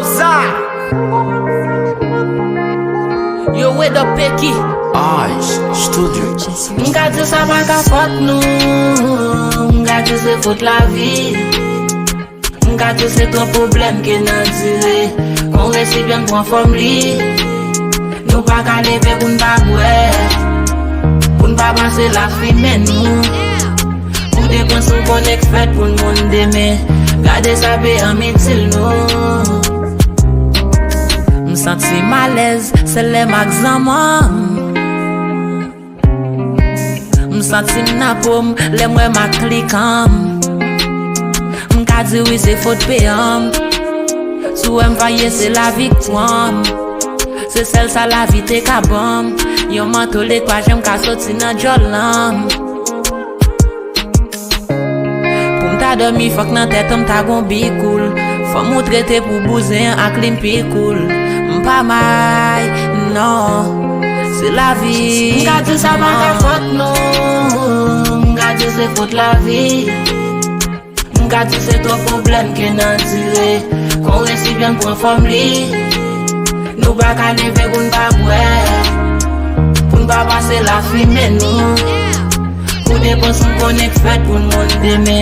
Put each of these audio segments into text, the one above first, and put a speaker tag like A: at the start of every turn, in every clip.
A: Rosa.
B: Yo with the Pecky
A: Ice Studio.
B: M'ka di sa pa ka fote nou, m'ka di se fote la vie. M'ka di se ton problème ki nan dire, kon resi bien pou an fom li. Nou pa ka leve pou n'pa bwe, pou n'pa pase la fime nou. Pou depon sou kon expert pou n'monde deme, gade sa be an mitil nou. M'senti malaise, se le mak zaman. M'senti m'napom, le mwen mak klikam. M'ka di oui se fote peyam, sou m'vaye se la victoire. Se sel sa la vie te kabam, yon mantole kwa jem ka soti nan jolam. Pou m'ta dormi fok nan tèt m'ta gon bikoul, fò m'outre te pou bouze ak limpi koul. M'pa may, non, c'est la vie. M'ka di sa pa ka fote nou, m'ka di se fote la vie. M'ka di se ton problème ki nan dire, kon resi bien pou an fom li. Nou pa ka leve pou n'pa bwe, pou n'pa pase la fime nou. Pou depon sou kon expert pou n'monde deme,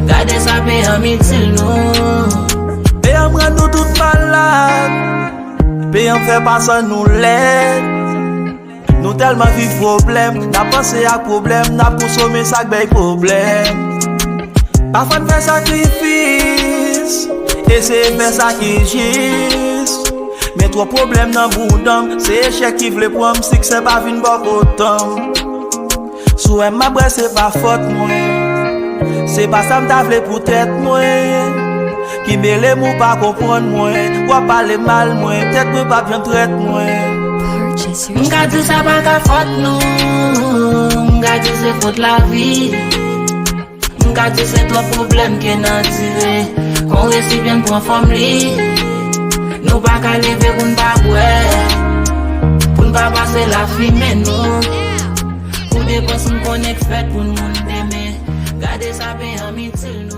B: gade sa pe an mitil nou.
C: Pe an mwen nou tout malade, pe an fè pasan nou led. Nou telman viv problem, na pense ak problem, na konsome sak bey problem. Pa fan fè sakrifis, ese fè sakijis. Men tro problem nan boudam, se echec ki vle pou am sik se pa vin bok otan. Sou ma bre se pa fote mwen, se pa sa mta vle pou tèt mwen. Ki mele mou pa kompon mwen, wap pale mal mwen, tèt mwen pa bien tret mwen.
B: M'ka di sa pa ka fote nou, m'ka di se fote la vie. M'ka di se ton problème ki nan dire, kon resi bien pou an fom li. Nou pa ka leve pou n'pa bwe, pou n'pa pase la fime nou. Pou depon sou kon expert pou n'monde deme, gade sa pe an mitil nou.